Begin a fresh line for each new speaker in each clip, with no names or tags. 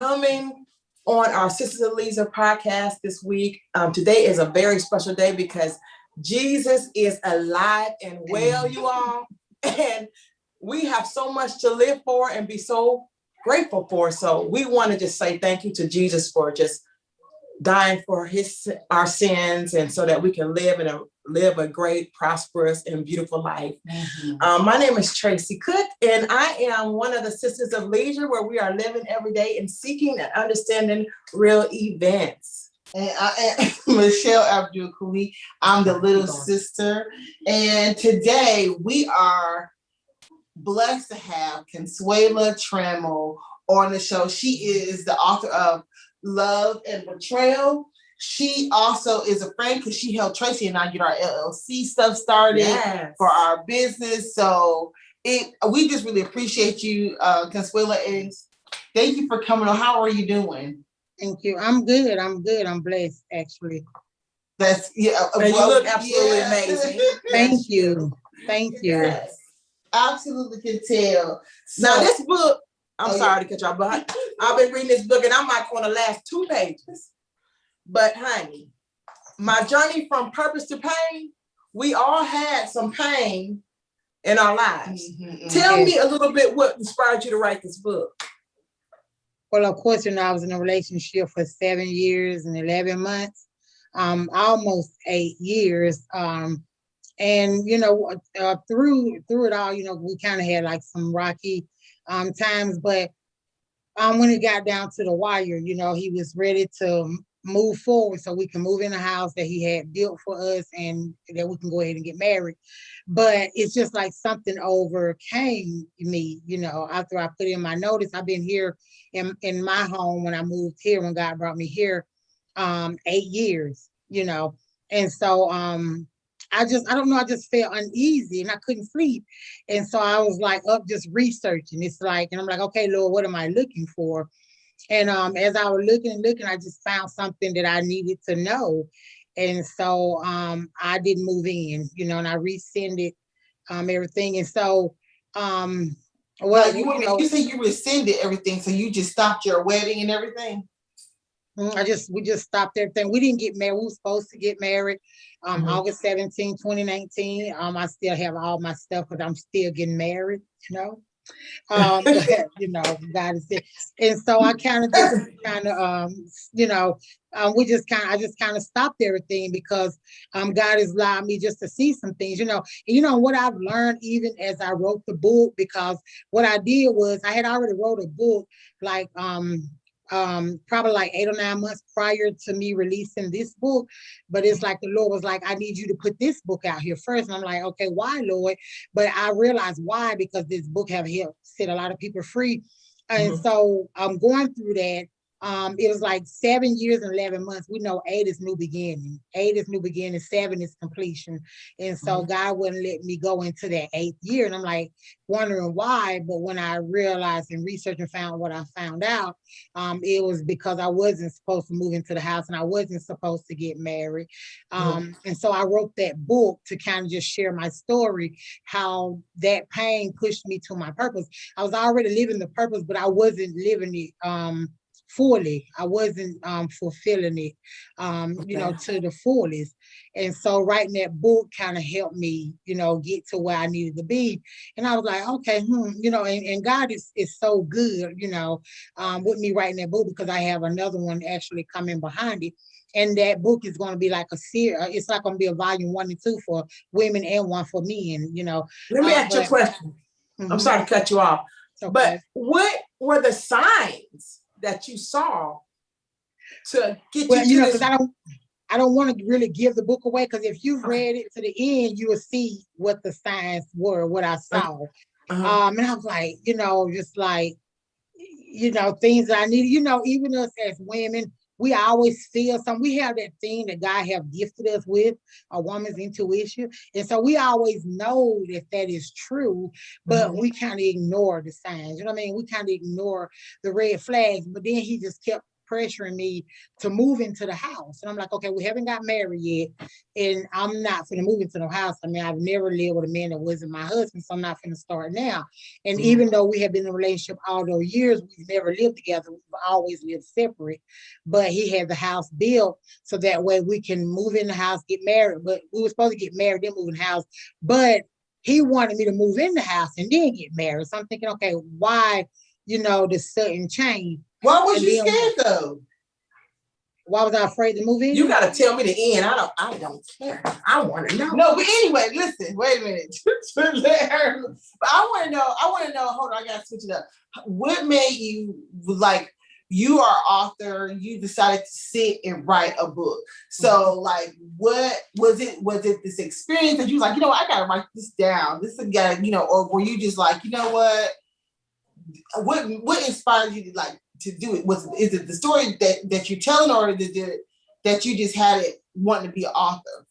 coming on our Sisters of Leader podcast this week. Today is a very special day because Jesus is alive and well, you all. And we have so much to live for and be so grateful for. So we want to just say thank you to Jesus for just dying for our sins, and so that we can live a great, prosperous, and beautiful life. My name is Tracy Cook, and I am one of the Sisters of Leisure, where we are living every day and seeking and understanding real events.
And I am Michele Abdul Kuli. I'm the little sister, and today we are blessed to have Consuela Trammell on the show. She is the author of Love and Betrayal. She also is a friend because she helped Tracey and I get our LLC stuff started for our business. So we just really appreciate you, Consuela, and thank you for coming on. How are you doing?
Thank you. I'm good. I'm blessed, actually.
And you
look absolutely amazing.
Thank you. Thank you.
Yes. Absolutely can tell.
So, now this book, I'm sorry to cut y'all, but I've been reading this book and I'm like on the last 2 pages. But honey, my journey from purpose to pain, we all had some pain in our lives. Tell me a little bit what inspired you to write this book.
Well, of course, I was in a relationship for 7 years and 11 months, almost 8 years. And, through it all, we kind of had like some rocky times, but when it got down to the wire, he was ready to move forward so we can move in a house that he had built for us and that we can go ahead and get married. But it's just like something overcame me, after I put in my notice. I've been here in my home when I moved here, when God brought me here, 8 years, and so I don't know, I just felt uneasy and I couldn't sleep. And so I was like up just researching. And I'm like, okay, Lord, what am I looking for? And as I was looking, I just found something that I needed to know. And so I didn't move in, and I rescinded everything. And so,
you say you rescinded everything, so you just stopped your wedding and everything?
We just stopped everything. We didn't get married. We were supposed to get married August 17, 2019. I still have all my stuff, but I'm still getting married, God is it. And so I I just kind of stopped everything because God has allowed me just to see some things, and what I've learned even as I wrote the book, because what I did was I had already wrote a book like probably like 8 or 9 months prior to me releasing this book. But it's like the Lord was like, I need you to put this book out here first. And I'm like, okay, why, Lord? But I realized why, because this book have helped set a lot of people free. And so I'm going through that. It was like 7 years and 11 months. We know 8 is new beginning. 8 is new beginning. 7 is completion. And so God wouldn't let me go into that 8th year. And I'm like wondering why. But when I realized and researched and found what I found out, it was because I wasn't supposed to move into the house and I wasn't supposed to get married. And so I wrote that book to kind of just share my story, how that pain pushed me to my purpose. I was already living the purpose, but I wasn't living it fully. I wasn't fulfilling it, to the fullest. And so writing that book kind of helped me, get to where I needed to be. And I was like, okay, and God is so good, with me writing that book, because I have another one actually coming behind it. And that book is going to be like a series. It's like going to be a volume 1 and 2 for women and 1 for men,
Let me ask you a question. I'm sorry to cut you off. Okay. But what were the signs that you saw to get you to
because I don't want to really give the book away, because if you've read it to the end, you will see what the signs were, what I saw. And I was like, just like, things that I needed, even us as women, we always feel something. We have that thing that God have gifted us with, a woman's intuition. And so we always know that is true, but we kind of ignore the signs. You know what I mean? We kind of ignore the red flags. But then he just kept pressuring me to move into the house. And I'm like, okay, we haven't got married yet. And I'm not finna move into the house. I mean, I've never lived with a man that wasn't my husband, so I'm not finna start now. And even though we have been in a relationship all those years, we've never lived together. We've always lived separate. But he had the house built so that way we can move in the house, get married. But we were supposed to get married, then move in the house. But he wanted me to move in the house and then get married. So I'm thinking, okay, why, the sudden change?
Why was you scared though?
Why was I afraid to move in?
You gotta tell me the end. I don't care. I want to know.
No, but anyway, listen, wait a minute. But I want to know, hold on, I gotta switch it up. What made you, like, you are author, you decided to sit and write a book. So like, what was it this experience that you was like, I gotta write this down. This is gotta, or were you just like, what inspired you to do it? Is it the story that you're telling, or is it that you just had it wanting to be an author?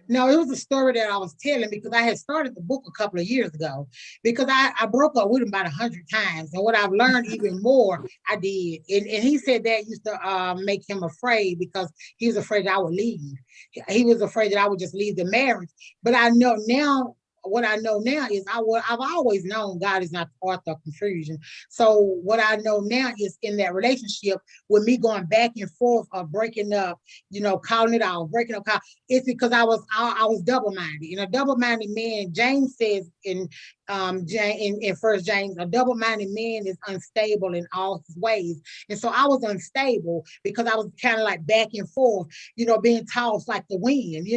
No, it was a story that I was telling because I had started the book a couple of years ago because I broke up with him about 100 times. And what I've learned even more, I did. And he said that used to make him afraid because he was afraid that I would leave. He was afraid that I would just leave the marriage. But I know now, what I know now is I've always known God is not the author of confusion. So what I know now is in that relationship with me going back and forth of breaking up, calling it out, breaking up, it's because I was double-minded. And a double-minded man, James says in First James, a double-minded man is unstable in all his ways. And so I was unstable because I was kind of like back and forth, being tossed like the wind,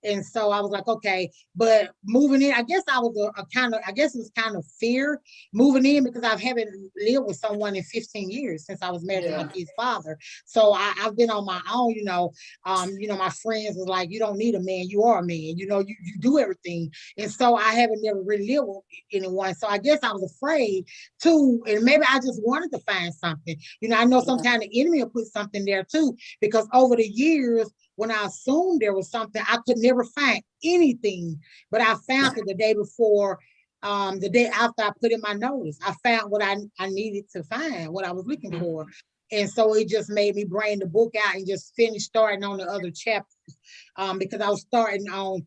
And so I was like, okay, but moving in, I guess I was it was kind of fear moving in because I haven't lived with someone in 15 years since I was married to my kid's father. So I've been on my own, my friends was like, you don't need a man, you are a man, you do everything. And so I haven't never really lived with anyone. So I guess I was afraid too, and maybe I just wanted to find something. I know sometimes the enemy will put something there too, because over the years, when I assumed there was something, I could never find anything. But I found it the day before, the day after I put in my notice. I found what I needed to find, what I was looking for. And so it just made me bring the book out and just finish starting on the other chapters, because I was starting on,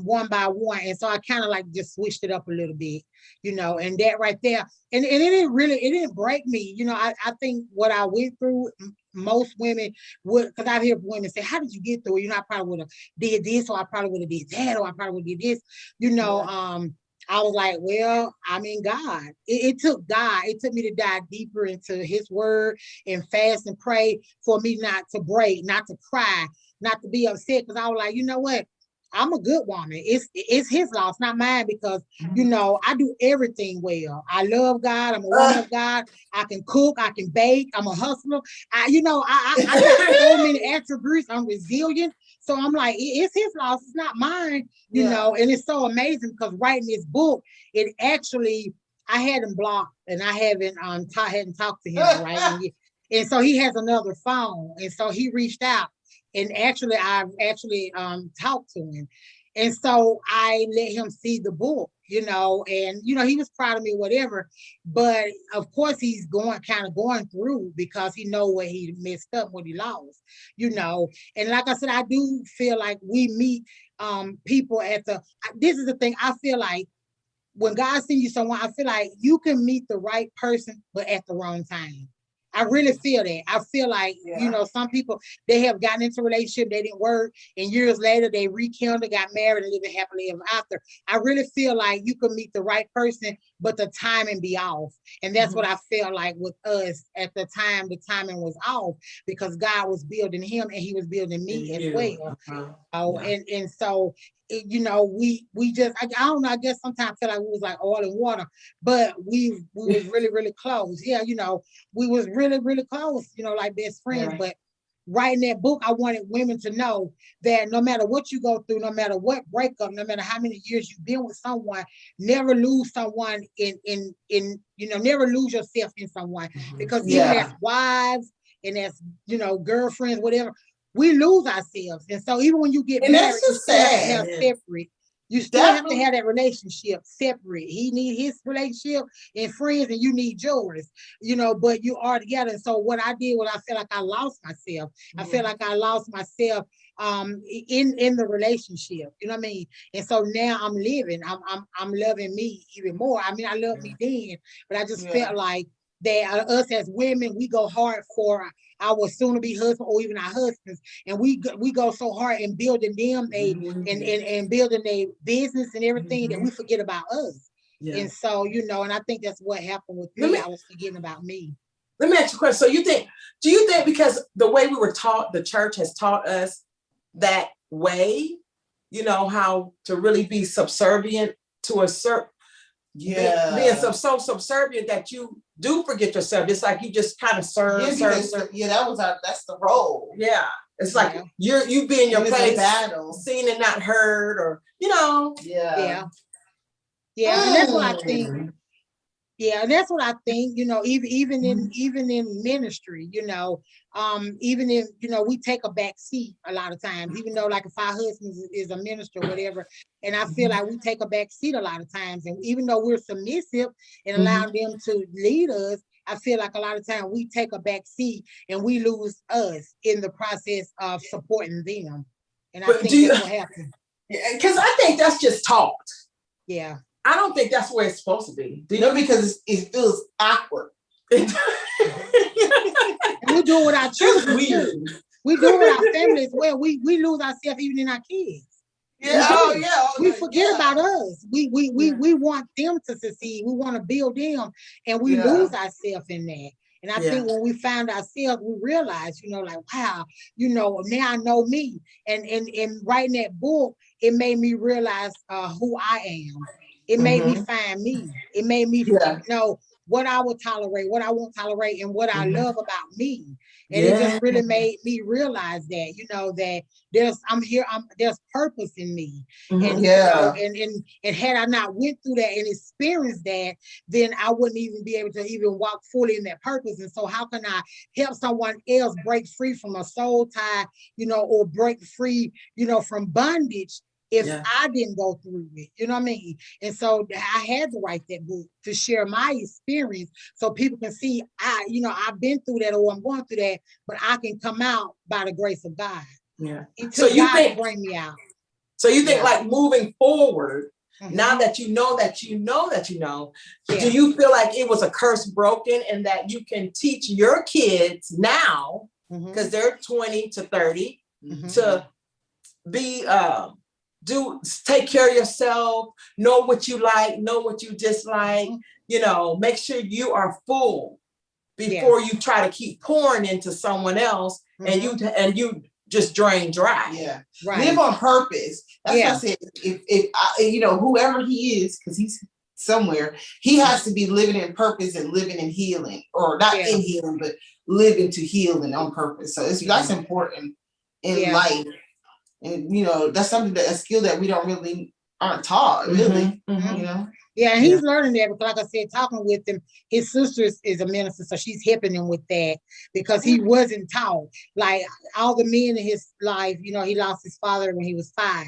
one by one. And so I kind of like just switched it up a little bit, and that right there. And it didn't break me. I think what I went through, most women would, because I hear women say, how did you get through it? I probably would have did this, or I probably would have did that, or I probably would have did this, I was like, well, I'm in God. It took God. It took me to dive deeper into his word and fast and pray for me not to break, not to cry, not to be upset. Because I was like, you know what? I'm a good woman. It's his loss, not mine, because, I do everything well. I love God. I'm a woman of God. I can cook. I can bake. I'm a hustler. I got so many attributes. I'm resilient. So I'm like, it's his loss. It's not mine, and it's so amazing because writing this book, it actually, I had him blocked and I hadn't talked to him, right? And so he has another phone. And so he reached out. And actually, I've talked to him. And so I let him see the book, and, he was proud of me, whatever. But of course, he's going through because he know what he messed up, what he lost, And like I said, I do feel like we meet people this is the thing. I feel like when God sends you someone, I feel like you can meet the right person, but at the wrong time. I really feel that. I feel like, some people, they have gotten into a relationship, they didn't work, and years later they rekindled, got married, and living happily ever after. I really feel like you can meet the right person, but the timing be off. And that's what I feel like with us at the time. The timing was off because God was building him and he was building me as well. And so, we just, I don't know, I guess sometimes I feel like we was like oil and water, but we was really, really close. Yeah, we was really, really close, like best friends. But writing that book, I wanted women to know that no matter what you go through, no matter what breakup, no matter how many years you've been with someone, never lose someone never lose yourself in someone. Because even as wives and as, girlfriends, whatever, we lose ourselves. And so even when you get
and
married,
that's just sad.
Separate. You still have to have that relationship separate. He need his relationship and friends, and you need yours, but you are together. And so what I did was I felt like I lost myself. I felt like I lost myself in the relationship. You know what I mean? And so now I'm living. I'm loving me even more. I mean, I love me then, but I just felt like that us as women, we go hard for our soon-to-be husband or even our husbands, and we go so hard in building them and building their business and everything that we forget about us. And so and I think that's what happened with me. I was forgetting about me.
Let me ask you a question. So do you think because the way we were taught, the church has taught us that way, how to really be subservient to a certain, being so subservient that you do forget yourself. It's like you just kind of serve.
That's the role.
Yeah. It's like you be in your place, seen and not heard, or
Yeah. And that's what I think. Yeah, and that's what I think, even in ministry, even if, we take a back seat a lot of times, even though like if our husband is a minister or whatever, and I feel like we take a back seat a lot of times. And even though we're submissive and allow them to lead us, I feel like a lot of times we take a back seat and we lose us in the process of supporting them. And I think that's what happened.
Because I think that's just taught.
Yeah.
I don't think that's where it's supposed to be.
Because it feels awkward.
And we do it with our children. We do it with our family as well. We lose ourselves even in our kids. We forget about us. We want them to succeed. We want to build them, and we lose ourselves in that. And I think when we found ourselves, we realized, like, wow, now I know me. And writing that book, it made me realize who I am. It made me find me. It made me know what I will tolerate, what I won't tolerate, and what I love about me. And it just really made me realize that, that there's purpose in me. And and had I not went through that and experienced that, then I wouldn't even be able to even walk fully in that purpose. And so how can I help someone else break free from a soul tie, or break free, from bondage if I didn't go through it, you know what I mean? And so I had to write that book to share my experience so people can see I've been through that, or I'm going through that, but I can come out by the grace of God.
Yeah.
So you think to bring me out.
So you think like moving forward, now that you know, do you feel like it was a curse broken and that you can teach your kids now, because they're 20 to 30, to be take care of yourself, know what you like, know what you dislike, make sure you are full before you try to keep pouring into someone else and you just drain dry.
Yeah. Right. Live on purpose. That's what I said. If whoever he is, because he's somewhere, he has to be living in purpose and living in healing, or not in healing, but living to healing on purpose. So that's important in life. And that's something a skill that we aren't taught, really.
Yeah, and he's learning that because, like I said, talking with him, his sister is a minister, so she's helping him with that because he wasn't taught. Like all the men in his life, he lost his father when he was 5.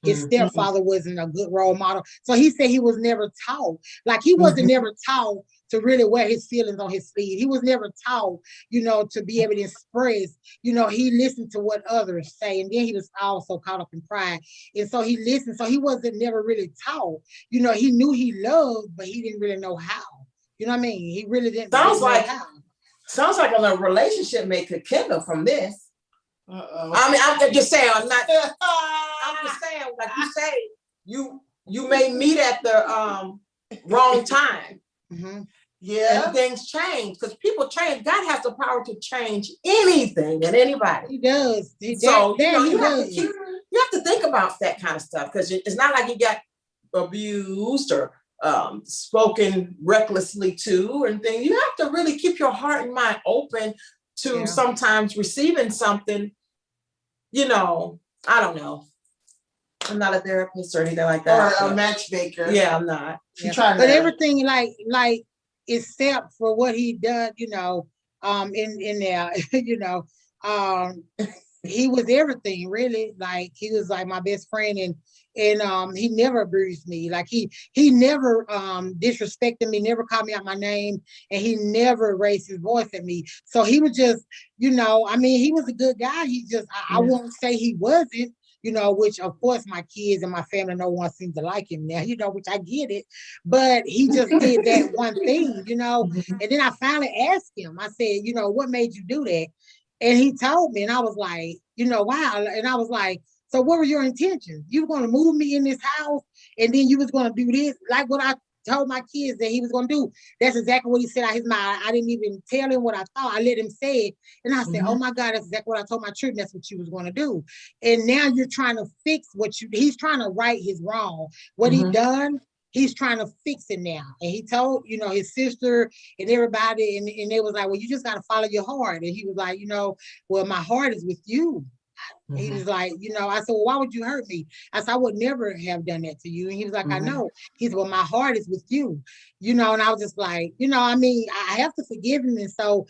His stepfather wasn't a good role model, so he said he was never taught. Like he wasn't never taught to really wear his feelings on his sleeve. He was never taught, to be able to express. He listened to what others say, and then he was also caught up in pride, and so he listened. So he wasn't never really taught. He knew he loved, but he didn't really know how. You know what I mean? He really didn't.
Sounds like a relationship may could kindle from this. I mean, I'm just saying. I'm just saying, like you say, you may meet at the wrong time. And things change because people change. God has the power to change anything and anybody.
He does.
You have to think about that kind of stuff, because it's not like you got abused or spoken recklessly to and things. You have to really keep your heart and mind open to sometimes receiving something. I don't know. I'm not a therapist or anything like that.
Or a matchmaker.
Yeah, I'm not.
But everything like except for what he done, in there, he was everything, really. Like, he was like my best friend, and he never abused me. Like, he never disrespected me, never called me out my name, and he never raised his voice at me. So he was just, I mean, he was a good guy. He just, I won't say he wasn't, which of course my kids and my family, no one seems to like him now, which I get it. But he just did that one thing, and then I finally asked him, I said, what made you do that? And he told me, and I was like, wow. And I was like, so what were your intentions? You were going to move me in this house, and then you was going to do this, like what I told my kids that he was going to do. That's exactly what he said out his mouth. I didn't even tell him what I thought. I let him say it. And I said, oh my God, that's exactly what I told my children. That's what you was going to do. And now you're trying to fix he's trying to right his wrong. What he done, he's trying to fix it now. And he told, his sister and everybody, and they was like, well, you just got to follow your heart. And he was like, well, my heart is with you. He was like, I said, well, why would you hurt me? I said, I would never have done that to you. And he was like, I know. He said, well, my heart is with you, and I was just like, I mean, I have to forgive him. And so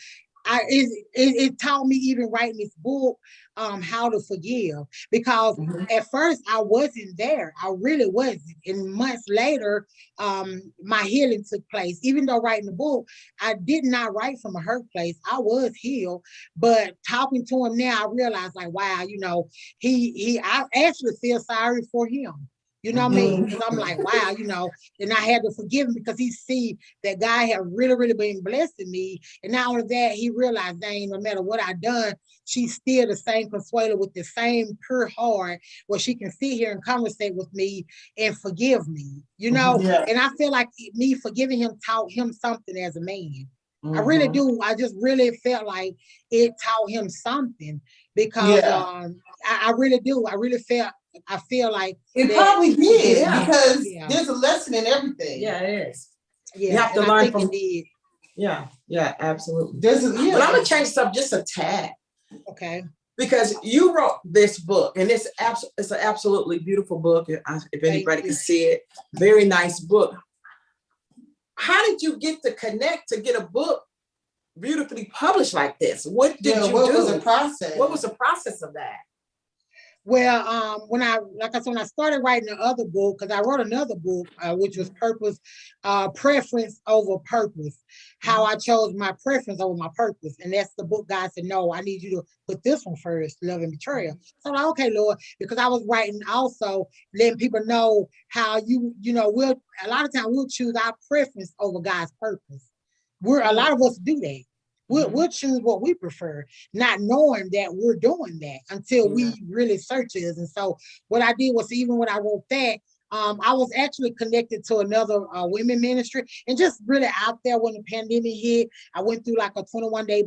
it taught me, even writing this book, how to forgive, because at first I wasn't there. I really wasn't. And months later, my healing took place. Even though writing the book, I did not write from a hurt place. I was healed, but talking to him now, I realized, like, wow, I actually feel sorry for him. You know what I mean? Because I'm like, wow, and I had to forgive him because he see that God had really, really been blessing me. And not only that, he realized, dang, no matter what I done, she's still the same Consuela with the same pure heart, where she can sit here and conversate with me and forgive me, And I feel like me forgiving him taught him something as a man. I really do. I just really felt like it taught him something, because I really do. I feel like
it probably did, because there's a lesson in everything.
Yeah, it is.
Yeah,
you have to learn from
it.
Yeah, absolutely.
But
I'm gonna change this up just a tad.
Okay.
Because you wrote this book, and it's an absolutely beautiful book. If anybody can see it, very nice book. How did you get to connect to get a book beautifully published like this? What did you do?
What was the process?
What was the process of that?
Well, when I started writing the other book, because I wrote another book, which was preference over purpose, how I chose my preference over my purpose. And that's the book God said, no, I need you to put this one first, love and betrayal. So I'm like, okay, Lord, because I was writing also letting people know how a lot of times we'll choose our preference over God's purpose. A lot of us do that. We'll choose what we prefer, not knowing that we're doing that until we really search it. And so what I did was, even when I wrote that, I was actually connected to another women ministry, and just really out there when the pandemic hit. I went through like a 21-day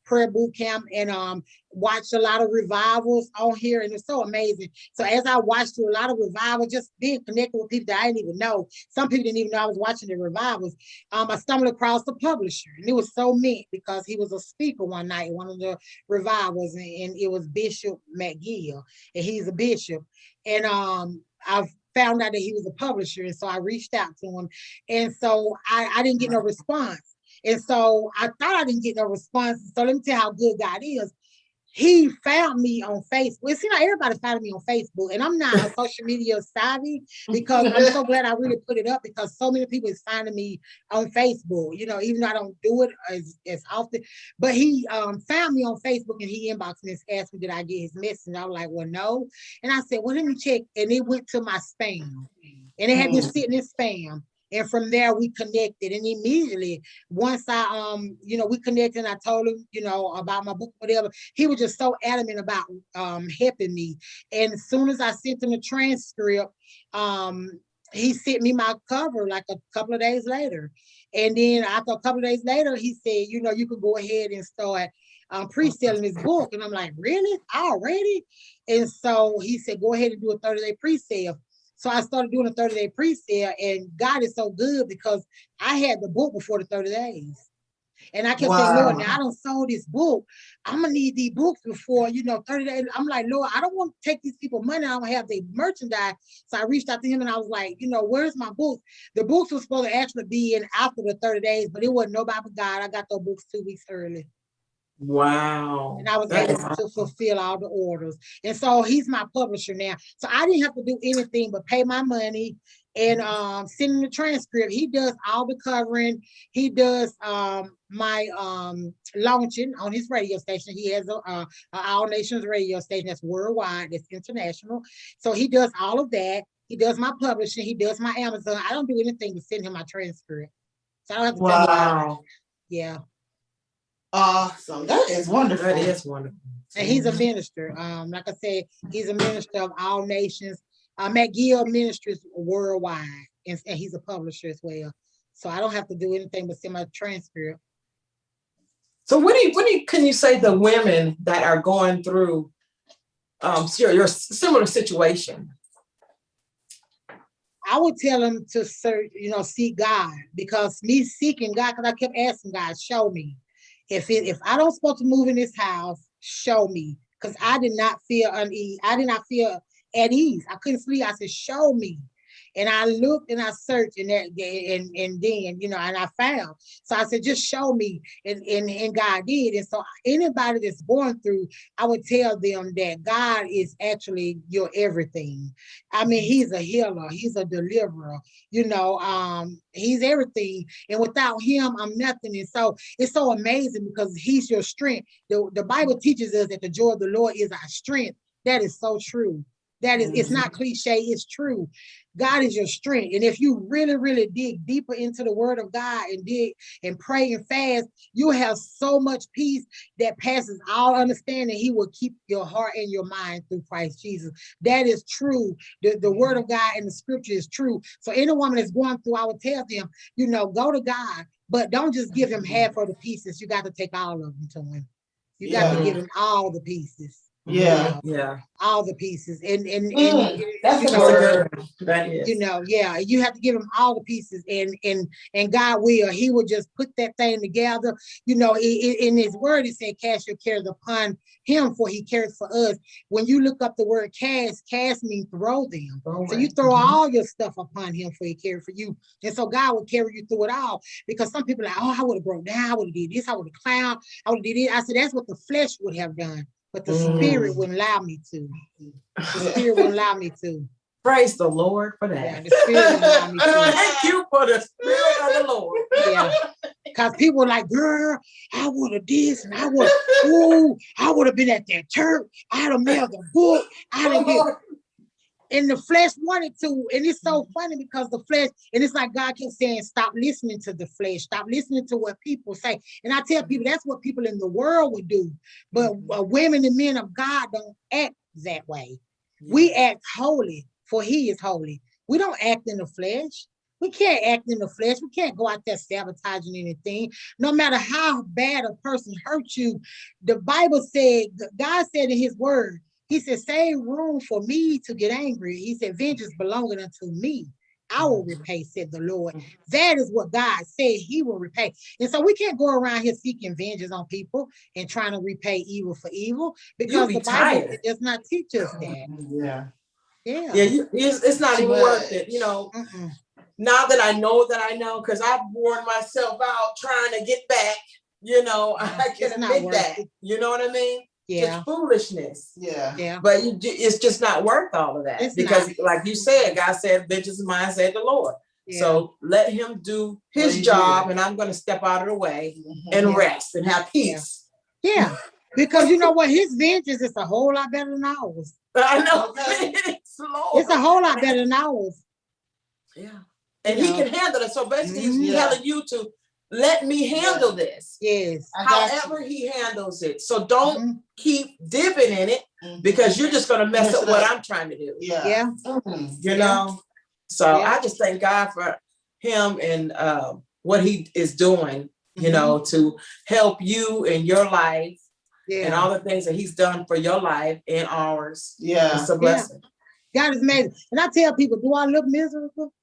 prayer boot camp, and watched a lot of revivals on here, and it's so amazing. So as I watched through a lot of revivals, just being connected with people that I didn't even know, some people didn't even know I was watching the revivals, I stumbled across the publisher, and it was so meant because he was a speaker one night, one of the revivals, and it was Bishop McGill, and he's a bishop, and I've found out that he was a publisher, and so I reached out to him, and so I didn't get no response, and so I thought I didn't get no response. So let me tell you how good God is. He found me on Facebook. It seems like everybody found me on Facebook, and I'm not a social media savvy, because I'm so glad I really put it up, because so many people is finding me on Facebook, even though I don't do it as often. But he found me on Facebook, and he inboxed me and asked me, did I get his message? I was like, well, no. And I said, well, let me check. And it went to my spam, and it had been sitting in spam. And from there we connected, and immediately once we connected, and I told him, about my book, whatever, he was just so adamant about helping me. And as soon as I sent him a transcript, he sent me my cover like a couple of days later. And then after a couple of days later, he said, you could go ahead and start pre-selling this book. And I'm like, really? Already? And so he said, go ahead and do a 30-day pre-sale. So I started doing a 30-day pre-sale, and God is so good, because I had the book before the 30 days. And I kept saying, Lord, now I don't sold this book. I'm going to need these books before, 30 days. I'm like, Lord, I don't want to take these people money. I don't have their merchandise. So I reached out to him, and I was like, where's my book? The books were supposed to actually be in after the 30 days, but it wasn't nobody but God. I got those books 2 weeks early.
Wow.
And I was able to fulfill all the orders. And so he's my publisher now. So I didn't have to do anything but pay my money and send him the transcript. He does all the covering. He does my launching on his radio station. He has a All Nations radio station that's worldwide, that's international. So he does all of that. He does my publishing. He does my Amazon. I don't do anything but send him my transcript. So I don't have to do anything. Yeah.
Awesome. That is wonderful.
That is wonderful.
And he's a minister. Like I said, he's a minister of All Nations, McGill Ministries worldwide, and he's a publisher as well. So I don't have to do anything but send my transcript.
So what can you say to women that are going through your similar situation?
I would tell them to search, seek God, because me seeking God, because I kept asking God, show me. If I don't supposed to move in this house, show me. Because I did not feel unease. I did not feel at ease. I couldn't sleep. I said, show me. And I looked and I searched and then, and I found. So I said, just show me. And God did. And so anybody that's going through, I would tell them that God is actually your everything. I mean, he's a healer. He's a deliverer. He's everything. And without him, I'm nothing. And so it's so amazing because he's your strength. The Bible teaches us that the joy of the Lord is our strength. That is so true. That is, it's not cliche, it's true. God is your strength. And if you really, really dig deeper into the word of God and dig and pray and fast, you'll have so much peace that passes all understanding. He will keep your heart and your mind through Christ Jesus. That is true. The word of God and the scripture is true. So any woman that's going through, I would tell them, go to God, but don't just give him half of the pieces. You got to take all of them to him. You got to give him all the pieces.
Yeah.
All the pieces. And
that's a word.
That is. You have to give him all the pieces and God will. He will just put that thing together. In his word, it said, cast your cares upon him, for he cares for us. When you look up the word cast means throw them. So you throw all your stuff upon him, for he cares for you. And so God will carry you through it all. Because some people are like, I would have broke down, I would have did this, I would have clowned, I would have did it. I said, that's what the flesh would have done. But the spirit wouldn't allow me to. The spirit wouldn't allow me to.
Praise the Lord for that.
Yeah, the spirit wouldn't allow me to.
Thank you for the spirit of the Lord.
Yeah. Because people are like, girl, I would have this and I would have been at that church. I'd have mailed the book. I'd have did. And the flesh wanted to, and it's so funny because the flesh, and it's like God keeps saying, stop listening to the flesh, stop listening to what people say. And I tell people that's what people in the world would do. But women and men of God don't act that way. We act holy, for he is holy. We don't act in the flesh. We can't act in the flesh. We can't go out there sabotaging anything. No matter how bad a person hurts you, the Bible said, God said in his word, he said, save room for me to get angry. He said, vengeance belonging unto me. I will repay, said the Lord. That is what God said, he will repay. And so we can't go around here seeking vengeance on people and trying to repay evil for evil, because the Bible does not teach us that.
It's not even worth it. Now that I know, because I've worn myself out trying to get back, I can admit that. You know what I mean?
Yeah.
Just foolishness.
Yeah.
But it's just not worth all of that. Because like you said, God said, vengeance is mine, said the Lord. Yeah. So let him do his job, and I'm going to step out of the way and rest and have peace.
Yeah. Because you know what? His vengeance is a whole lot better than ours.
I know.
It's a whole lot better than ours.
Yeah. And he can handle it. So basically he's telling you to let me handle this.
Yes.
However he handles it. So don't keep dipping in it, because you're just going to mess up what I'm trying to do.
Yeah.
So I just thank God for him and what he is doing, to help you in your life and all the things that he's done for your life and ours.
Yeah.
It's a blessing.
God is amazing. And I tell people, do I look miserable?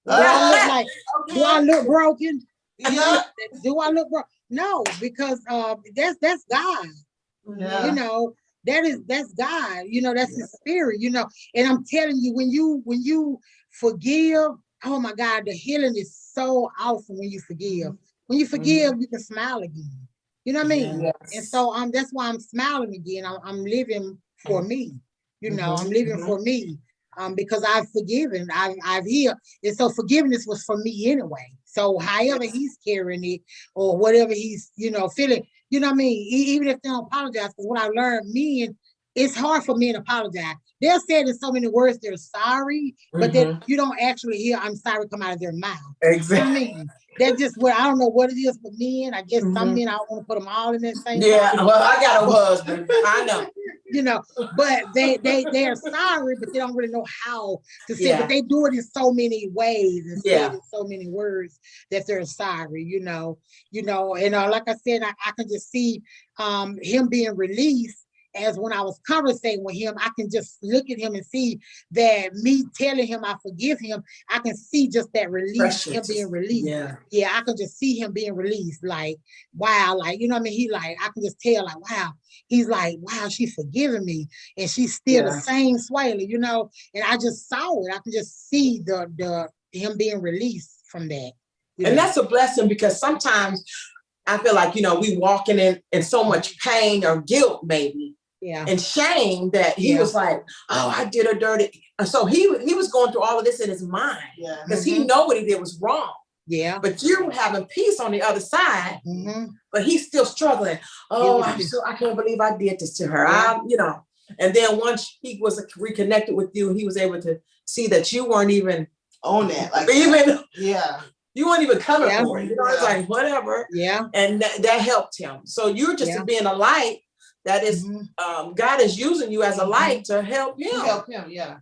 Do I look broken?
Yeah.
Do I look broken? No, because that's God.
Yeah.
That's God. That's his spirit. And I'm telling you, when you forgive, oh my God, the healing is so awesome when you forgive. When you forgive, you can smile again. You know what I mean?
Yes.
And so that's why I'm smiling again. I'm living for me. You know, I'm
Mhm,
living
mhm.
for me. Because I've forgiven, I've healed. And so forgiveness was for me anyway. So however he's carrying it or whatever he's, you know, feeling, you know what I mean? Even if they don't apologize, because what I learned, men, it's hard for men to apologize. They'll say it in so many words, they're sorry, but then you don't actually hear I'm sorry come out of their mouth.
Exactly.
You know what I mean? That's just what, I don't know what it is for men. I guess some men, I don't want to put them all in that same
Yeah,
box.
well, I got a husband. I know.
You know, but they are sorry, but they don't really know how to say it. But they do it in so many ways and say it in so many words that they're sorry, you know, and like I said, I can just see him being released. As when I was conversating with him, I can just look at him and see that me telling him I forgive him, I can see just that release, him being released. Yeah, I can just see him being released. Like, wow, like, you know what I mean? He like, I can just tell, like, wow. He's like, wow, she's forgiving me. And she's still the same Swaley, you know? And I just saw it. I can just see the him being released from that.
And that's a blessing, because sometimes I feel like, you know, we walking in so much pain or guilt, maybe. And shame that he was like, oh, I did her dirty. And so he was going through all of this in his mind, because he know what he did was wrong. But you're having peace on the other side, but he's still struggling. Oh, I can't believe I did this to her. You know. And then once he was reconnected with you, he was able to see that you weren't even on that. Like even you weren't even coming for it. You know, it's like whatever. And that helped him. So you're just being a light. That is, God is using you as a light to help him. And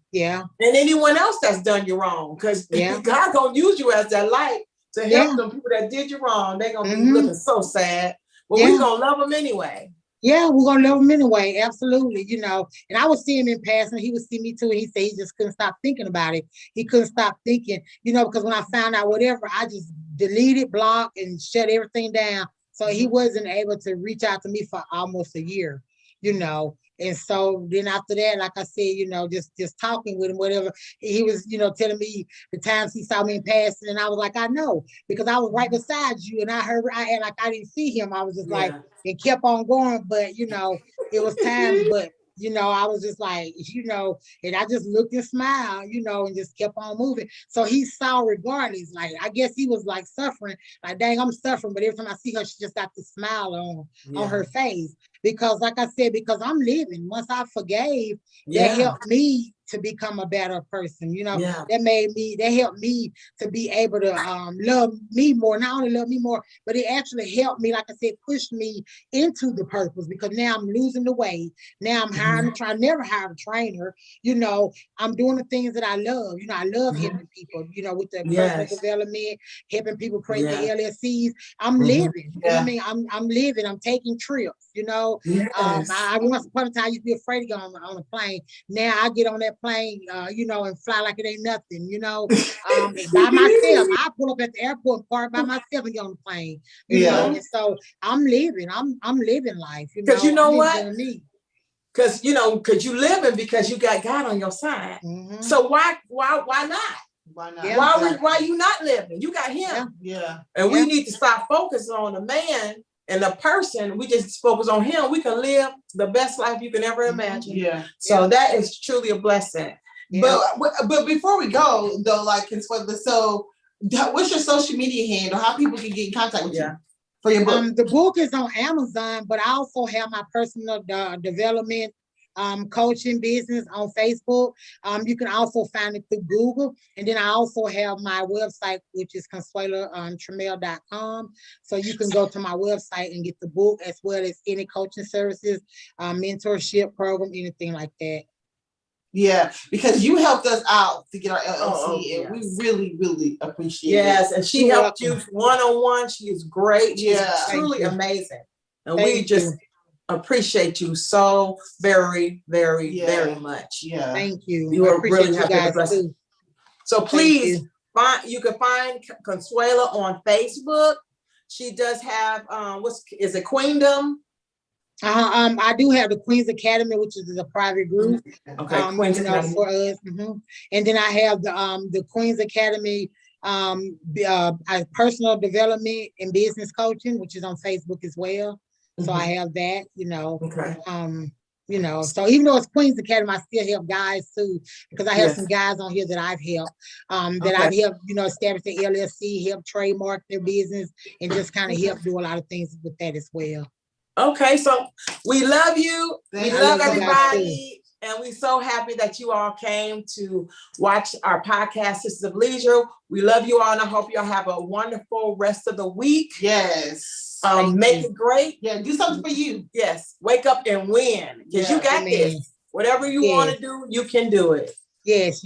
anyone else that's done you wrong, because God gonna use you as that light to help them people that did you wrong. They're gonna be looking so sad, but we're gonna love them anyway.
Yeah, we're gonna love him anyway. Absolutely, you know. And I would see him in passing. He would see me too. And he said he just couldn't stop thinking about it. He couldn't stop thinking, you know, because when I found out whatever, I just deleted, blocked, and shut everything down. So he wasn't able to reach out to me for almost a year, you know. And so then after that, like I said, you know, just talking with him, whatever, he was, you know, telling me the times he saw me in passing, and I was like, I know, because I was right beside you, and I heard, I like I didn't see him. I was just like, and kept on going, but you know, it was times, but you know, I was just like, you know, and I just looked and smiled, you know, and just kept on moving. So he saw regardless, like, I guess he was like suffering, like, dang, I'm suffering. But every time I see her, she just got the smile on her face. Because like I said, because I'm living, once I forgave, that helped me to become a better person, you know, that helped me to be able to love me more, not only love me more, but it actually helped me, like I said, push me into the purpose, because now I'm losing the weight. Now I'm hiring I never hired a trainer, you know, I'm doing the things that I love. You know, I love helping people, you know, with the personal development, helping people create the LLCs. I'm living, you know what I mean? I'm living, I'm taking trips, you know. I once upon a time I used to be afraid to go on a plane. Now I get on that plane, you know, and fly like it ain't nothing, you know, by myself. I pull up at the airport and park by myself and get on the plane, you know. And so I'm living, I'm living life, you know.
Because you know what? Because you know, because you living because you got God on your side. So why not? Why not? Why you not living? You got him. And we need to stop focusing on the man and the person. We just focus on him. We can live the best life you can ever imagine. So that is truly a blessing.
But before we go though, like, so what's your social media handle? How people can get in contact with you for your book?
The book is on Amazon, but I also have my personal development coaching business on Facebook. You can also find it through Google. And then I also have my website, which is consuelatremel.com. So you can go to my website and get the book, as well as any coaching services, mentorship program, anything like that.
Yeah, because you helped us out to get our LLC, and we really, really appreciate it.
And she helped you one-on-one. She is great. She's truly amazing. And we just appreciate you so very, very, very much.
Thank you.
You are really happy to bless. So please, you can find Consuela on Facebook. She does have, is it Queendom?
I do have the Queen's Academy, which is a private group.
Queen's Academy
for us. And then I have the Queen's Academy personal development and business coaching, which is on Facebook as well. So I have that,
Okay.
So even though it's Queen's Academy, I still help guys too, because I have
Yes.
some guys on here that I've helped, that
Okay.
I've helped, establish the LLC, help trademark their business, and just kind of help do a lot of things with that as well.
Okay, so we love you. We love
you guys
everybody. And we're so happy that you all came to watch our podcast, Sisters of Leisure. We love you all, and I hope y'all have a wonderful rest of the week.
Yes.
Make it great.
Yeah, do something for you.
Yes, wake up and win, because you got this. Whatever you want to do, you can do it.
Yes.